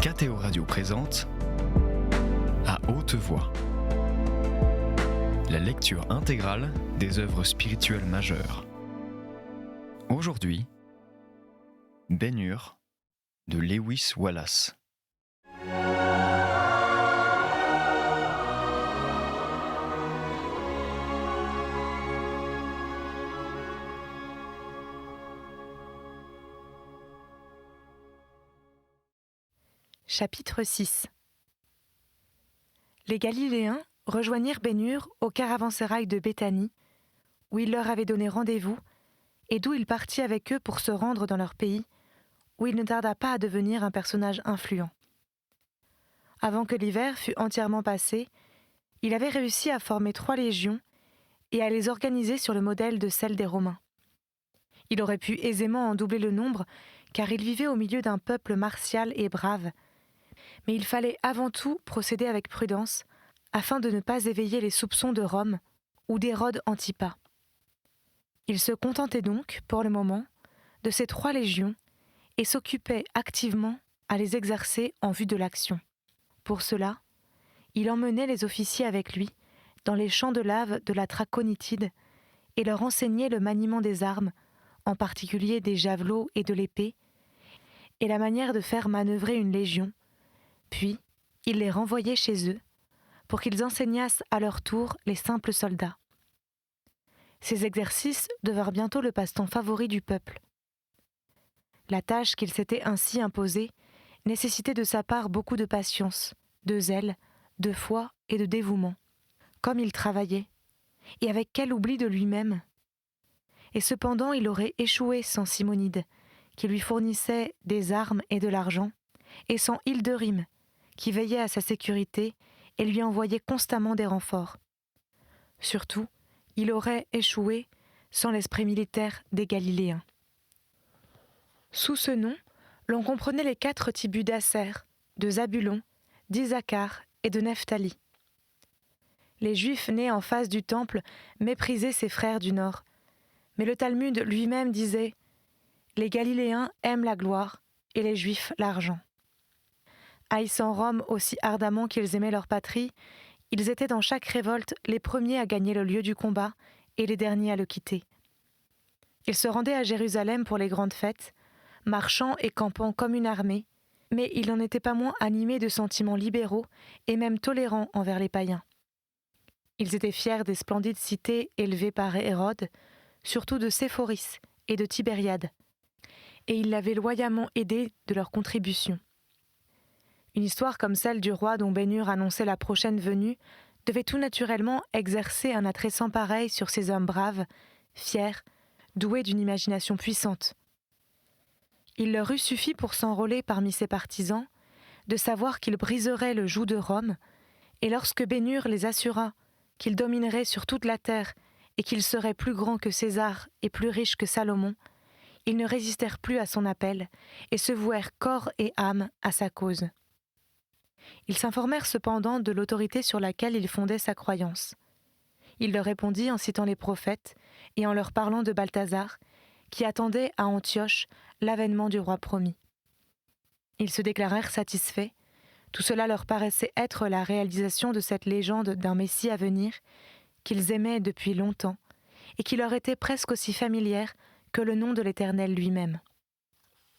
KTO Radio présente À haute voix, la lecture intégrale des œuvres spirituelles majeures. Aujourd'hui, Ben-Hur de Lewis Wallace. Chapitre 6. Les Galiléens rejoignirent Ben-Hur au caravansérail de Béthanie, où il leur avait donné rendez-vous, et d'où il partit avec eux pour se rendre dans leur pays, où il ne tarda pas à devenir un personnage influent. Avant que l'hiver fût entièrement passé, il avait réussi à former 3 légions et à les organiser sur le modèle de celles des Romains. Il aurait pu aisément en doubler le nombre, car il vivait au milieu d'un peuple martial et brave, mais il fallait avant tout procéder avec prudence, afin de ne pas éveiller les soupçons de Rome ou d'Hérode Antipas. Il se contentait donc, pour le moment, de ces 3 légions et s'occupait activement à les exercer en vue de l'action. Pour cela, il emmenait les officiers avec lui dans les champs de lave de la Traconitide et leur enseignait le maniement des armes, en particulier des javelots et de l'épée, et la manière de faire manœuvrer une légion. Puis, il les renvoyait chez eux, pour qu'ils enseignassent à leur tour les simples soldats. Ces exercices devinrent bientôt le passe-temps favori du peuple. La tâche qu'il s'était ainsi imposée nécessitait de sa part beaucoup de patience, de zèle, de foi et de dévouement. Comme il travaillait, et avec quel oubli de lui-même! Et cependant il aurait échoué sans Simonide, qui lui fournissait des armes et de l'argent, et sans Hilderim, qui veillait à sa sécurité et lui envoyait constamment des renforts. Surtout, il aurait échoué sans l'esprit militaire des Galiléens. Sous ce nom, l'on comprenait les 4 tribus d'Aser, de Zabulon, d'Issacar et de Nephtali. Les Juifs nés en face du temple méprisaient ses frères du Nord, mais le Talmud lui-même disait « Les Galiléens aiment la gloire et les Juifs l'argent ». Haïssant Rome aussi ardemment qu'ils aimaient leur patrie, ils étaient dans chaque révolte les premiers à gagner le lieu du combat et les derniers à le quitter. Ils se rendaient à Jérusalem pour les grandes fêtes, marchant et campant comme une armée, mais ils n'en étaient pas moins animés de sentiments libéraux et même tolérants envers les païens. Ils étaient fiers des splendides cités élevées par Hérode, surtout de Séphoris et de Tibériade, et ils l'avaient loyalement aidé de leurs contributions. Une histoire comme celle du roi dont Ben-Hur annonçait la prochaine venue devait tout naturellement exercer un attrait sans pareil sur ces hommes braves, fiers, doués d'une imagination puissante. Il leur eût suffi pour s'enrôler parmi ses partisans, de savoir qu'ils briseraient le joug de Rome, et lorsque Ben-Hur les assura qu'il dominerait sur toute la terre et qu'il serait plus grand que César et plus riche que Salomon, ils ne résistèrent plus à son appel et se vouèrent corps et âme à sa cause. Ils s'informèrent cependant de l'autorité sur laquelle il fondait sa croyance. Il leur répondit en citant les prophètes et en leur parlant de Balthazar, qui attendait à Antioche l'avènement du roi promis. Ils se déclarèrent satisfaits. Tout cela leur paraissait être la réalisation de cette légende d'un Messie à venir qu'ils aimaient depuis longtemps et qui leur était presque aussi familière que le nom de l'Éternel lui-même.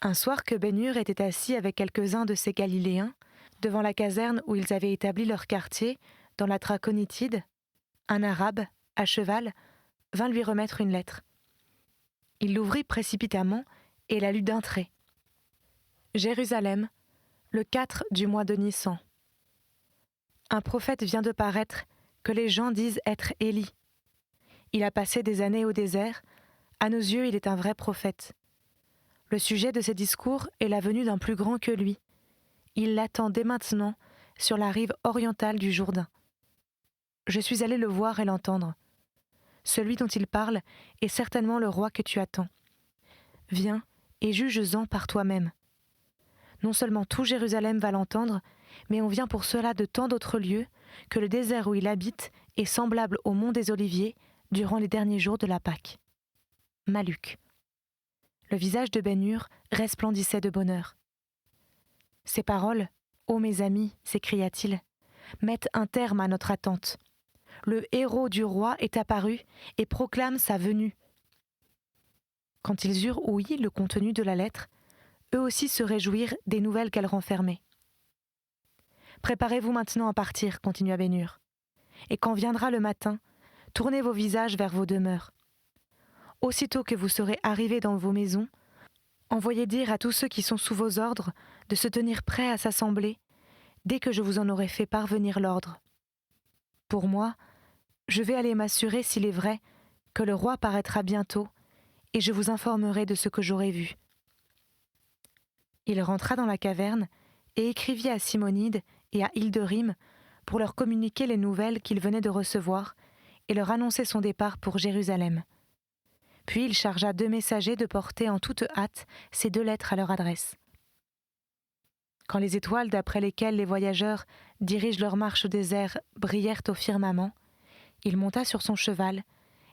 Un soir que Ben-Hur était assis avec quelques-uns de ses Galiléens, devant la caserne où ils avaient établi leur quartier, dans la Traconitide, un Arabe, à cheval, vint lui remettre une lettre. Il l'ouvrit précipitamment et la lut d'un trait. « Jérusalem, le 4 du mois de Nissan. Un prophète vient de paraître, que les gens disent être Élie. Il a passé des années au désert, à nos yeux il est un vrai prophète. Le sujet de ses discours est la venue d'un plus grand que lui. Il l'attend dès maintenant sur la rive orientale du Jourdain. Je suis allé le voir et l'entendre. Celui dont il parle est certainement le roi que tu attends. Viens et juge-en par toi-même. Non seulement tout Jérusalem va l'entendre, mais on vient pour cela de tant d'autres lieux que le désert où il habite est semblable au mont des Oliviers durant les derniers jours de la Pâque. Malluc. Le visage de Ben-Hur resplendissait de bonheur. Ces paroles, ô mes amis, s'écria-t-il, mettent un terme à notre attente. Le héros du roi est apparu et proclame sa venue. Quand ils eurent ouï le contenu de la lettre, eux aussi se réjouirent des nouvelles qu'elle renfermait. Préparez-vous maintenant à partir, continua Bénur. Et quand viendra le matin, tournez vos visages vers vos demeures. Aussitôt que vous serez arrivés dans vos maisons, envoyez dire à tous ceux qui sont sous vos ordres de se tenir prêts à s'assembler dès que je vous en aurai fait parvenir l'ordre. Pour moi, je vais aller m'assurer, s'il est vrai, que le roi paraîtra bientôt, et je vous informerai de ce que j'aurai vu. Il rentra dans la caverne et écrivit à Simonide et à Hilderim pour leur communiquer les nouvelles qu'il venait de recevoir et leur annoncer son départ pour Jérusalem. Puis il chargea 2 messagers de porter en toute hâte ces 2 lettres à leur adresse. Quand les étoiles d'après lesquelles les voyageurs dirigent leur marche au désert brillèrent au firmament, il monta sur son cheval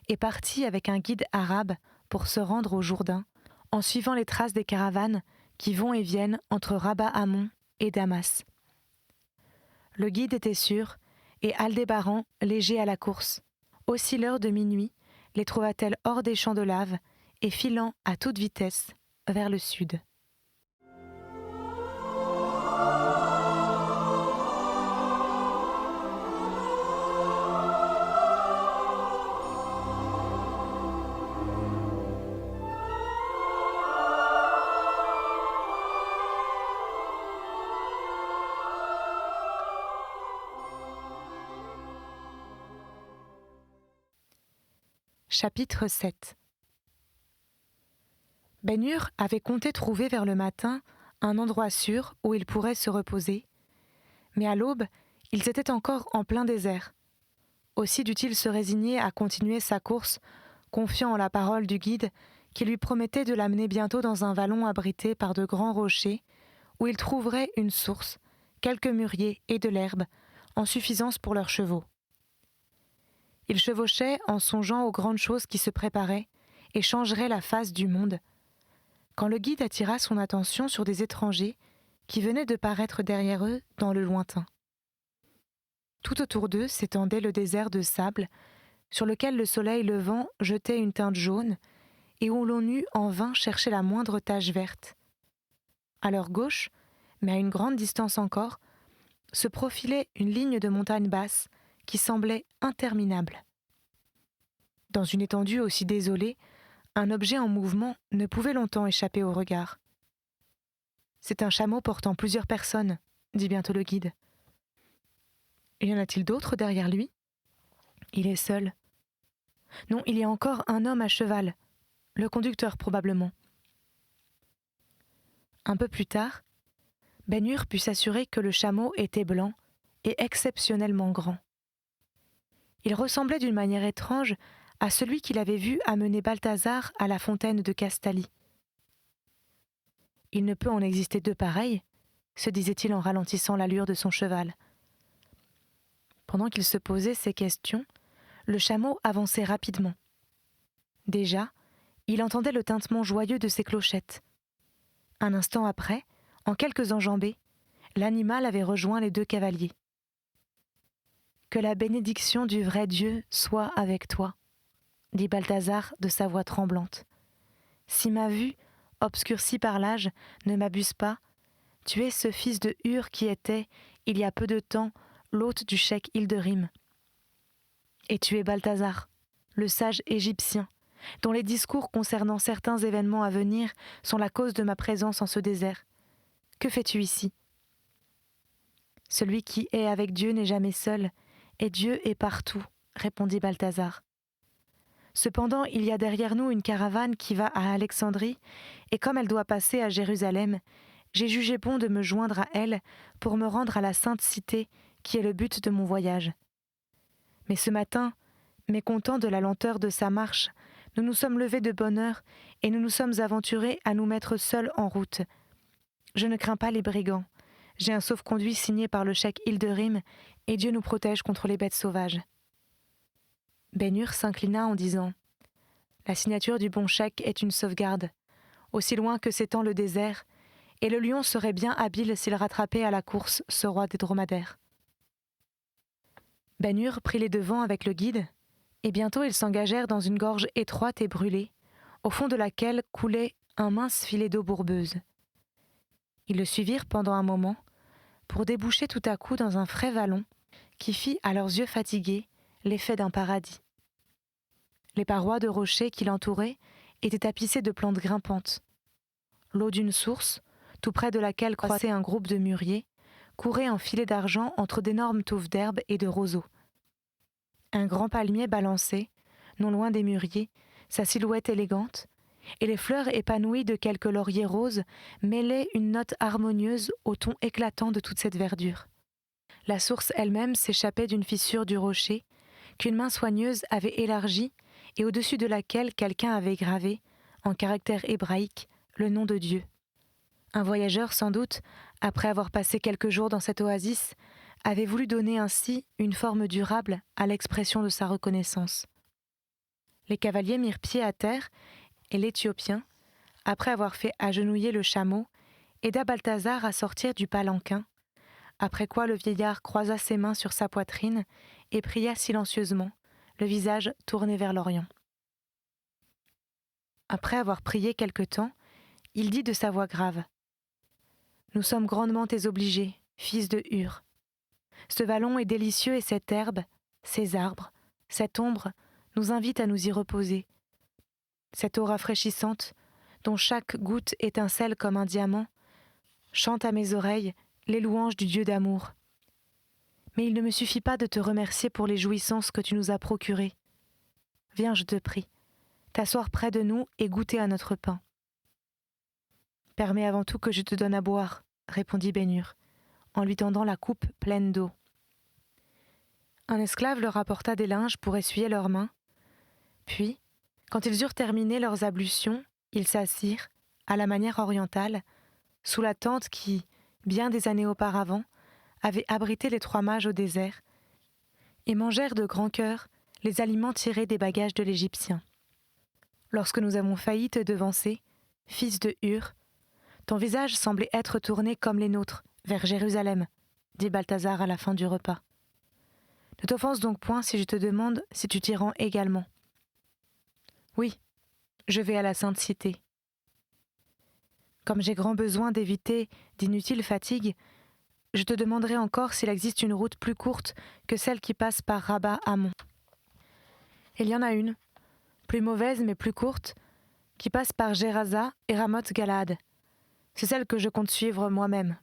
et partit avec un guide arabe pour se rendre au Jourdain, en suivant les traces des caravanes qui vont et viennent entre Rabat-Ammon et Damas. Le guide était sûr, et Aldébaran, léger à la course. Aussi l'heure de minuit les trouva-t-elle hors des champs de lave et filant à toute vitesse vers le sud. Chapitre 7. Ben-Hur avait compté trouver vers le matin un endroit sûr où il pourrait se reposer, mais à l'aube, ils étaient encore en plein désert. Aussi dut-il se résigner à continuer sa course, confiant en la parole du guide qui lui promettait de l'amener bientôt dans un vallon abrité par de grands rochers, où il trouverait une source, quelques mûriers et de l'herbe, en suffisance pour leurs chevaux. Il chevauchait en songeant aux grandes choses qui se préparaient et changeraient la face du monde, quand le guide attira son attention sur des étrangers qui venaient de paraître derrière eux dans le lointain. Tout autour d'eux s'étendait le désert de sable, sur lequel le soleil levant jetait une teinte jaune, et où l'on eût en vain cherché la moindre tache verte. À leur gauche, mais à une grande distance encore, se profilait une ligne de montagnes basses qui semblait interminable. Dans une étendue aussi désolée, un objet en mouvement ne pouvait longtemps échapper au regard. « C'est un chameau portant plusieurs personnes », dit bientôt le guide. « Y en a-t-il d'autres derrière lui ? Il est seul. Non, il y a encore un homme à cheval, le conducteur probablement. » Un peu plus tard, Ben-Hur put s'assurer que le chameau était blanc et exceptionnellement grand. Il ressemblait d'une manière étrange à celui qu'il avait vu amener Balthazar à la fontaine de Castalie. « Il ne peut en exister 2 pareils, » se disait-il en ralentissant l'allure de son cheval. Pendant qu'il se posait ces questions, le chameau avançait rapidement. Déjà, il entendait le tintement joyeux de ses clochettes. Un instant après, en quelques enjambées, l'animal avait rejoint les 2 cavaliers. « Que la bénédiction du vrai Dieu soit avec toi, » dit Balthazar de sa voix tremblante. « Si ma vue, obscurcie par l'âge, ne m'abuse pas, tu es ce fils de Hur qui était, il y a peu de temps, l'hôte du cheikh Hilderim. Et tu es Balthazar, le sage égyptien, dont les discours concernant certains événements à venir sont la cause de ma présence en ce désert. Que fais-tu ici ? Celui qui est avec Dieu n'est jamais seul, et Dieu est partout, répondit Balthazar. Cependant, il y a derrière nous une caravane qui va à Alexandrie, et comme elle doit passer à Jérusalem, j'ai jugé bon de me joindre à elle pour me rendre à la sainte cité, qui est le but de mon voyage. Mais ce matin, mécontents de la lenteur de sa marche, nous nous sommes levés de bonne heure et nous nous sommes aventurés à nous mettre seuls en route. Je ne crains pas les brigands. J'ai un sauf-conduit signé par le cheikh Hilderim et Dieu nous protège contre les bêtes sauvages. » Ben-Hur s'inclina en disant « La signature du bon cheikh est une sauvegarde. Aussi loin que s'étend le désert, et le lion serait bien habile s'il rattrapait à la course ce roi des dromadaires. Ben-Hur prit les devants avec le guide, et bientôt ils s'engagèrent dans une gorge étroite et brûlée, au fond de laquelle coulait un mince filet d'eau bourbeuse. Ils le suivirent pendant un moment, pour déboucher tout à coup dans un frais vallon qui fit, à leurs yeux fatigués, l'effet d'un paradis. Les parois de rochers qui l'entouraient étaient tapissées de plantes grimpantes. L'eau d'une source, tout près de laquelle croissait un groupe de mûriers, courait en filets d'argent entre d'énormes touffes d'herbe et de roseaux. Un grand palmier balançait, non loin des mûriers, sa silhouette élégante, et les fleurs épanouies de quelques lauriers roses mêlaient une note harmonieuse au ton éclatant de toute cette verdure. La source elle-même s'échappait d'une fissure du rocher, qu'une main soigneuse avait élargie et au-dessus de laquelle quelqu'un avait gravé, en caractères hébraïques, le nom de Dieu. Un voyageur, sans doute, après avoir passé quelques jours dans cette oasis, avait voulu donner ainsi une forme durable à l'expression de sa reconnaissance. Les cavaliers mirent pied à terre, et l'Éthiopien, après avoir fait agenouiller le chameau, aida Balthazar à sortir du palanquin, après quoi le vieillard croisa ses mains sur sa poitrine et pria silencieusement, le visage tourné vers l'Orient. Après avoir prié quelque temps, il dit de sa voix grave : « Nous sommes grandement tes obligés, fils de Hur. Ce vallon est délicieux et cette herbe, ces arbres, cette ombre nous invitent à nous y reposer. Cette eau rafraîchissante, dont chaque goutte étincelle comme un diamant, chante à mes oreilles les louanges du Dieu d'amour. Mais il ne me suffit pas de te remercier pour les jouissances que tu nous as procurées. Viens, je te prie, t'asseoir près de nous et goûter à notre pain. » « Permets avant tout que je te donne à boire, » répondit Ben-Hur, en lui tendant la coupe pleine d'eau. Un esclave leur apporta des linges pour essuyer leurs mains. Puis, quand ils eurent terminé leurs ablutions, ils s'assirent, à la manière orientale, sous la tente qui, bien des années auparavant, avait abrité les 3 mages au désert, et mangèrent de grand cœur les aliments tirés des bagages de l'Égyptien. « Lorsque nous avons failli te devancer, fils de Hur, ton visage semblait être tourné comme les nôtres, vers Jérusalem, » dit Balthazar à la fin du repas. « Ne t'offense donc point si je te demande si tu t'y rends également. »« Oui, je vais à la Sainte Cité. » « Comme j'ai grand besoin d'éviter d'inutiles fatigues, je te demanderai encore s'il existe une route plus courte que celle qui passe par Rabat-Ammon. » « Il y en a une, plus mauvaise mais plus courte, qui passe par Géraza et Ramoth-Galad. C'est celle que je compte suivre moi-même. »«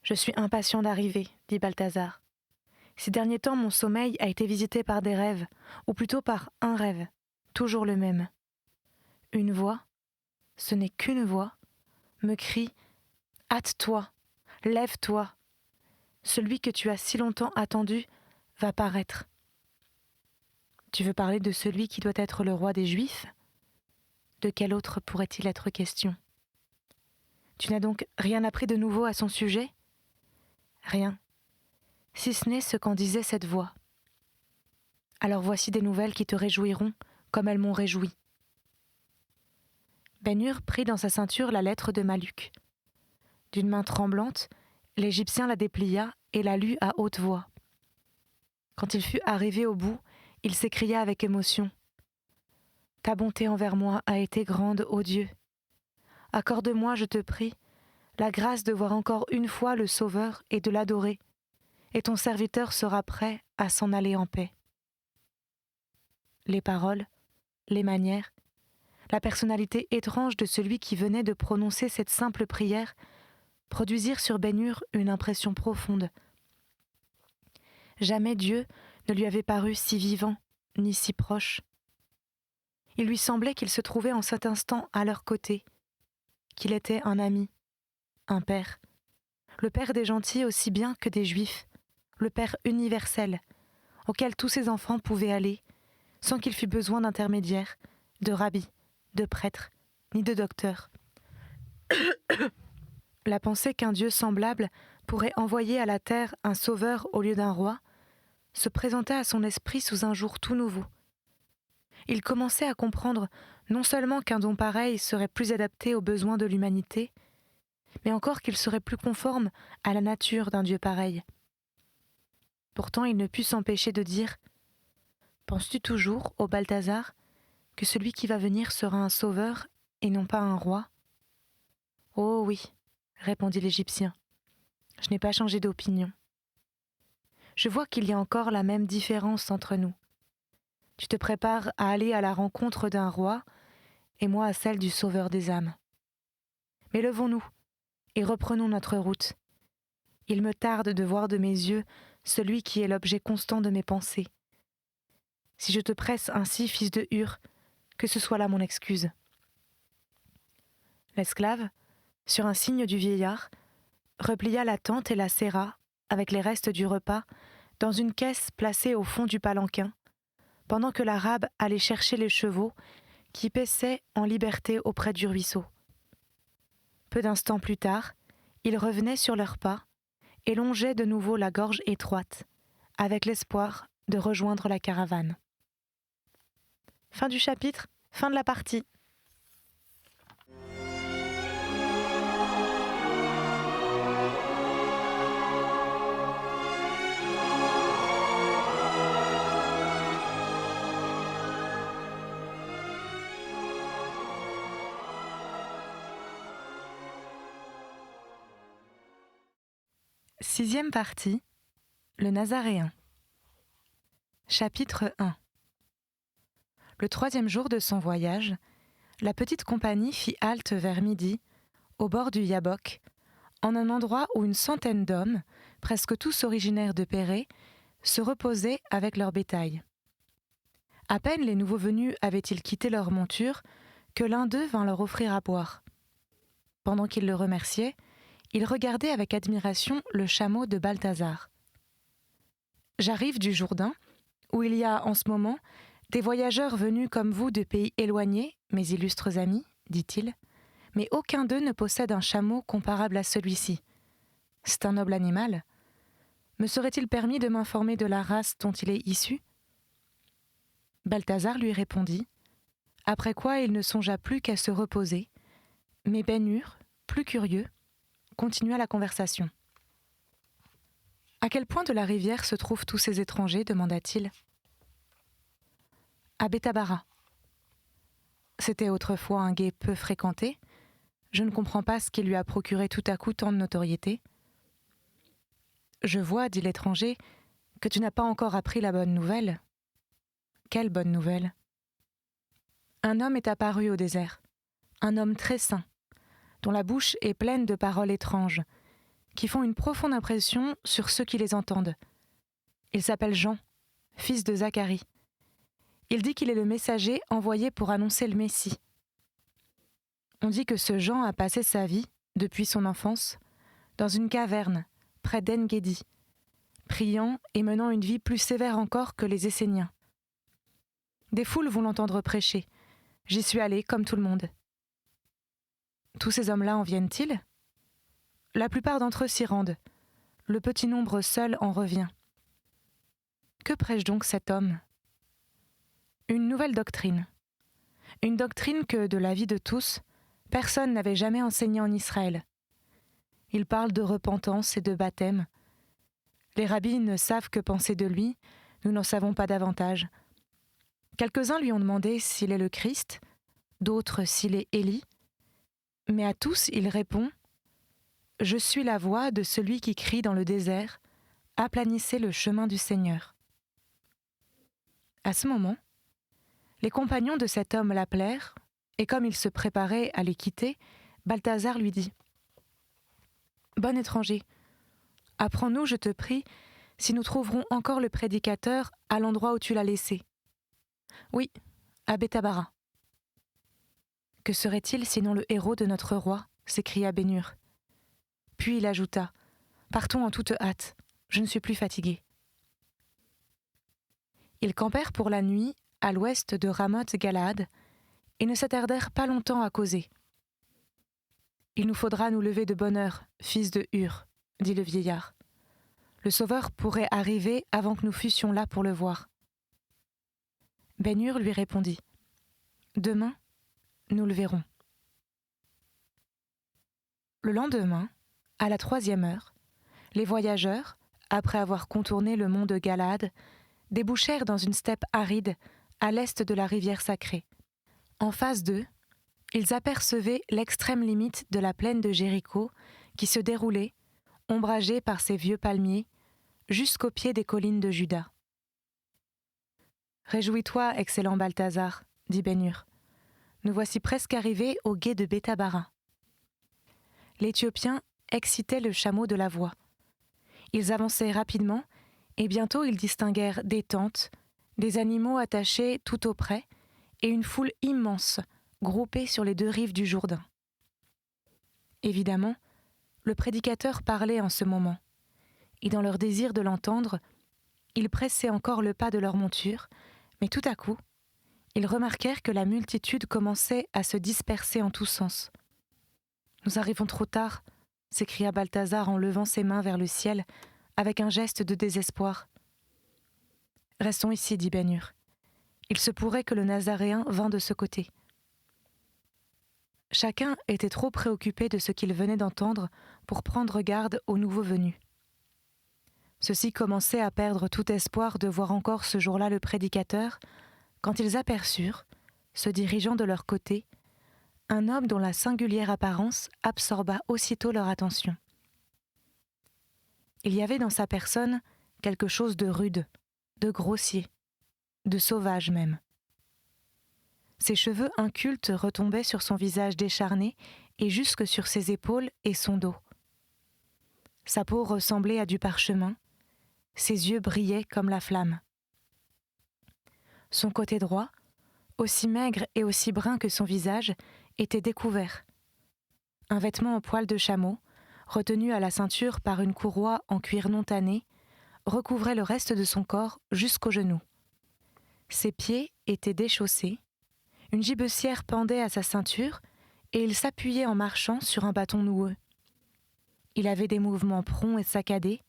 Je suis impatient d'arriver, » dit Balthazar. « Ces derniers temps, mon sommeil a été visité par des rêves, ou plutôt par un rêve, toujours le même. Une voix, ce n'est qu'une voix, me crie « Hâte-toi, lève-toi, celui que tu as si longtemps attendu va paraître. » Tu veux parler de celui qui doit être le roi des Juifs ? De quel autre pourrait-il être question ? Tu n'as donc rien appris de nouveau à son sujet ? Rien, si ce n'est ce qu'en disait cette voix. Alors voici des nouvelles qui te réjouiront comme elles m'ont réjoui. Ben-Hur prit dans sa ceinture la lettre de Malluch. D'une main tremblante, l'Égyptien la déplia et la lut à haute voix. Quand il fut arrivé au bout, il s'écria avec émotion : « Ta bonté envers moi a été grande, ô Dieu. Accorde-moi, je te prie, la grâce de voir encore une fois le Sauveur et de l'adorer, et ton serviteur sera prêt à s'en aller en paix. » Les paroles, les manières, la personnalité étrange de celui qui venait de prononcer cette simple prière produisirent sur Ben-Hur une impression profonde. Jamais Dieu ne lui avait paru si vivant, ni si proche. Il lui semblait qu'il se trouvait en cet instant à leur côté, qu'il était un ami, un père, le père des gentils aussi bien que des juifs, le père universel, auquel tous ses enfants pouvaient aller, sans qu'il fût besoin d'intermédiaires, de rabbis, de prêtres, ni de docteurs. La pensée qu'un Dieu semblable pourrait envoyer à la terre un sauveur au lieu d'un roi se présentait à son esprit sous un jour tout nouveau. Il commençait à comprendre non seulement qu'un don pareil serait plus adapté aux besoins de l'humanité, mais encore qu'il serait plus conforme à la nature d'un Dieu pareil. Pourtant, il ne put s'empêcher de dire « Penses-tu toujours, ô Balthazar, que celui qui va venir sera un sauveur et non pas un roi ?» ?»« Oh oui, » répondit l'Égyptien, « je n'ai pas changé d'opinion. Je vois qu'il y a encore la même différence entre nous. Tu te prépares à aller à la rencontre d'un roi et moi à celle du sauveur des âmes. Mais levons-nous et reprenons notre route. Il me tarde de voir de mes yeux celui qui est l'objet constant de mes pensées. Si je te presse ainsi, fils de Hur, que ce soit là mon excuse. » L'esclave, sur un signe du vieillard, replia la tente et la serra, avec les restes du repas, dans une caisse placée au fond du palanquin, pendant que l'Arabe allait chercher les chevaux qui paissaient en liberté auprès du ruisseau. Peu d'instants plus tard, ils revenaient sur leurs pas et longeaient de nouveau la gorge étroite, avec l'espoir de rejoindre la caravane. Fin du chapitre, fin de la partie. Sixième partie, le Nazaréen. Chapitre 1. Le 3e jour de son voyage, la petite compagnie fit halte vers midi, au bord du Yabok, en un endroit où une centaine d'hommes, presque tous originaires de Pérée, se reposaient avec leur bétail. À peine les nouveaux venus avaient-ils quitté leur monture que l'un d'eux vint leur offrir à boire. Pendant qu'ils le remerciaient, il regardait avec admiration le chameau de Balthazar. « J'arrive du Jourdain, où il y a en ce moment des voyageurs venus comme vous de pays éloignés, mes illustres amis, dit-il, mais aucun d'eux ne possède un chameau comparable à celui-ci. C'est un noble animal. Me serait-il permis de m'informer de la race dont il est issu ?» Balthazar lui répondit, après quoi il ne songea plus qu'à se reposer, mais Ben Hur, plus curieux, continua la conversation. « À quel point de la rivière se trouvent tous ces étrangers ?» demanda-t-il. « À Bethabara. C'était autrefois un gué peu fréquenté. Je ne comprends pas ce qui lui a procuré tout à coup tant de notoriété. »« Je vois, dit l'étranger, que tu n'as pas encore appris la bonne nouvelle. »« Quelle bonne nouvelle ? » ?»« Un homme est apparu au désert, un homme très saint, dont la bouche est pleine de paroles étranges, qui font une profonde impression sur ceux qui les entendent. Il s'appelle Jean, fils de Zacharie. Il dit qu'il est le messager envoyé pour annoncer le Messie. On dit que ce Jean a passé sa vie, depuis son enfance, dans une caverne, près d'En-Gedi, priant et menant une vie plus sévère encore que les Esséniens. Des foules vont l'entendre prêcher. J'y suis allé, comme tout le monde. Tous ces hommes-là en viennent-ils ? La plupart d'entre eux s'y rendent. Le petit nombre seul en revient. Que prêche donc cet homme ? Une nouvelle doctrine. Une doctrine que, de l'avis de tous, personne n'avait jamais enseignée en Israël. Il parle de repentance et de baptême. Les rabbis ne savent que penser de lui, nous n'en savons pas davantage. Quelques-uns lui ont demandé s'il est le Christ, d'autres s'il est Élie, mais à tous il répond « Je suis la voix de celui qui crie dans le désert, aplanissez le chemin du Seigneur. » À ce moment, les compagnons de cet homme l'appelèrent, et comme il se préparait à les quitter, Balthazar lui dit « Bon étranger, apprends-nous, je te prie, si nous trouverons encore le prédicateur à l'endroit où tu l'as laissé. »« Oui, à Bethabara. »« Que serait-il sinon le héros de notre roi ?» s'écria Ben Hur. Puis il ajouta « Partons en toute hâte, je ne suis plus fatigué. » Ils campèrent pour la nuit à l'ouest de Ramoth-Galaad et ne s'attardèrent pas longtemps à causer. « Il nous faudra nous lever de bonne heure, fils de Hur, » dit le vieillard. « Le Sauveur pourrait arriver avant que nous fussions là pour le voir. » Ben Hur lui répondit « Demain, nous le verrons. » Le lendemain, à la 3e heure, les voyageurs, après avoir contourné le mont de Galade, débouchèrent dans une steppe aride à l'est de la rivière sacrée. En face d'eux, ils apercevaient l'extrême limite de la plaine de Jéricho qui se déroulait, ombragée par ses vieux palmiers, jusqu'au pied des collines de Juda. « Réjouis-toi, excellent Balthazar, dit Ben-Hur. Nous voici presque arrivés au gué de Bethabara. » L'Éthiopien excitait le chameau de la voix. Ils avançaient rapidement et bientôt ils distinguèrent des tentes, des animaux attachés tout auprès et une foule immense groupée sur les 2 rives du Jourdain. Évidemment, le prédicateur parlait en ce moment, et dans leur désir de l'entendre, ils pressaient encore le pas de leur monture, mais tout à coup, ils remarquèrent que la multitude commençait à se disperser en tous sens. « Nous arrivons trop tard !» s'écria Balthazar en levant ses mains vers le ciel avec un geste de désespoir. « Restons ici, dit Ben-Hur. Il se pourrait que le Nazaréen vînt de ce côté. » Chacun était trop préoccupé de ce qu'il venait d'entendre pour prendre garde aux nouveaux venus. Ceux-ci commençaient à perdre tout espoir de voir encore ce jour-là le prédicateur, quand ils aperçurent, se dirigeant de leur côté, un homme dont la singulière apparence absorba aussitôt leur attention. Il y avait dans sa personne quelque chose de rude, de grossier, de sauvage même. Ses cheveux incultes retombaient sur son visage décharné et jusque sur ses épaules et son dos. Sa peau ressemblait à du parchemin, ses yeux brillaient comme la flamme. Son côté droit, aussi maigre et aussi brun que son visage, était découvert. Un vêtement en poil de chameau, retenu à la ceinture par une courroie en cuir non tanné, recouvrait le reste de son corps jusqu'aux genoux. Ses pieds étaient déchaussés, une gibecière pendait à sa ceinture et il s'appuyait en marchant sur un bâton noueux. Il avait des mouvements prompts et saccadés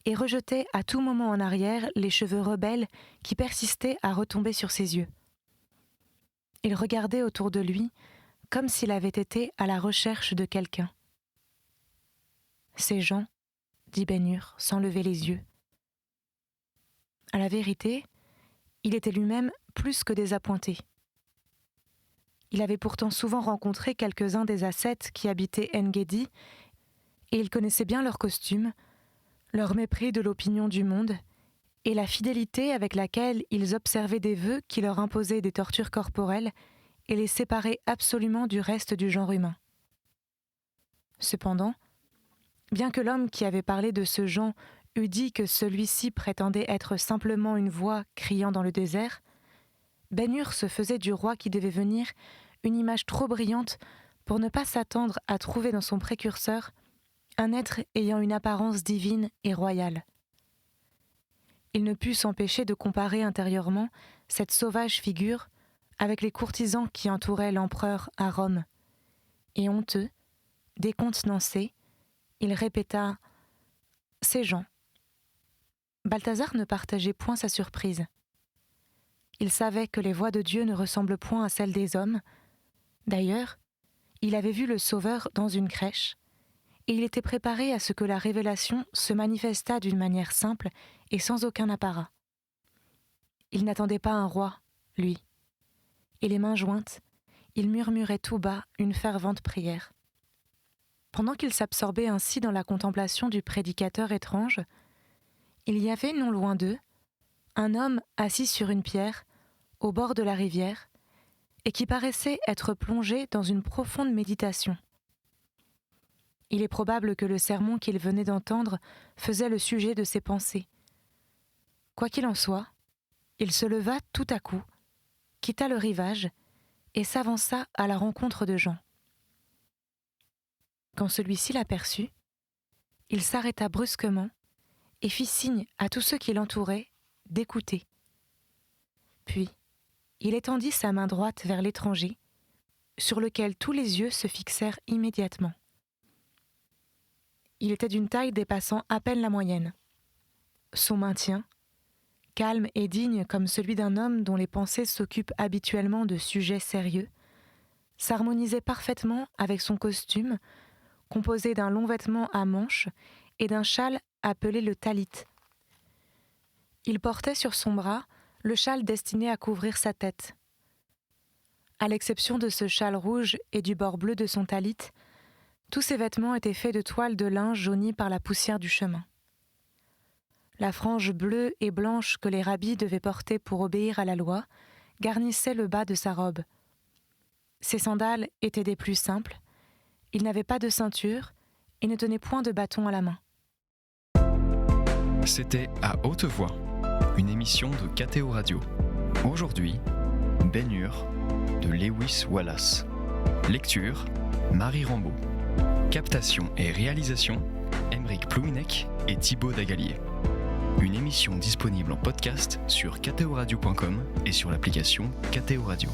et rejetait à tout moment en arrière les cheveux rebelles qui persistaient à retomber sur ses yeux. Il regardait autour de lui comme s'il avait été à la recherche de quelqu'un. « Ces gens, dit Ben-Hur sans lever les yeux. À la vérité, il était lui-même plus que désappointé. Il avait pourtant souvent rencontré quelques-uns des ascètes qui habitaient En-Gedi, et il connaissait bien leurs costumes, leur mépris de l'opinion du monde, et la fidélité avec laquelle ils observaient des vœux qui leur imposaient des tortures corporelles et les séparaient absolument du reste du genre humain. Cependant, bien que l'homme qui avait parlé de ce Jean eût dit que celui-ci prétendait être simplement une voix criant dans le désert, Ben-Hur se faisait du roi qui devait venir une image trop brillante pour ne pas s'attendre à trouver dans son précurseur un être ayant une apparence divine et royale. Il ne put s'empêcher de comparer intérieurement cette sauvage figure avec les courtisans qui entouraient l'empereur à Rome, et honteux, décontenancé, il répéta « Ces gens ». Balthazar ne partageait point sa surprise. Il savait que les voix de Dieu ne ressemblent point à celles des hommes. D'ailleurs, il avait vu le Sauveur dans une crèche, et il était préparé à ce que la révélation se manifestât d'une manière simple et sans aucun apparat. Il n'attendait pas un roi, lui, et les mains jointes, il murmurait tout bas une fervente prière. Pendant qu'il s'absorbait ainsi dans la contemplation du prédicateur étrange, il y avait non loin d'eux un homme assis sur une pierre, au bord de la rivière, et qui paraissait être plongé dans une profonde méditation. Il est probable que le sermon qu'il venait d'entendre faisait le sujet de ses pensées. Quoi qu'il en soit, il se leva tout à coup, quitta le rivage et s'avança à la rencontre de Jean. Quand celui-ci l'aperçut, il s'arrêta brusquement et fit signe à tous ceux qui l'entouraient d'écouter. Puis, il étendit sa main droite vers l'étranger, sur lequel tous les yeux se fixèrent immédiatement. Il était d'une taille dépassant à peine la moyenne. Son maintien, calme et digne comme celui d'un homme dont les pensées s'occupent habituellement de sujets sérieux, s'harmonisait parfaitement avec son costume, composé d'un long vêtement à manches et d'un châle appelé le talit. Il portait sur son bras le châle destiné à couvrir sa tête. À l'exception de ce châle rouge et du bord bleu de son talit, tous ses vêtements étaient faits de toiles de lin jaunies par la poussière du chemin. La frange bleue et blanche que les rabbis devaient porter pour obéir à la loi garnissait le bas de sa robe. Ses sandales étaient des plus simples, il n'avait pas de ceinture et ne tenait point de bâton à la main. C'était À Haute Voix, une émission de KTO Radio. Aujourd'hui, Ben-Hur de Lewis Wallace. Lecture, Marie Rambaud. Captation et réalisation, Aymeric Plouinec et Thibaut Dagalier. Une émission disponible en podcast sur ktoradio.com et sur l'application KTO Radio.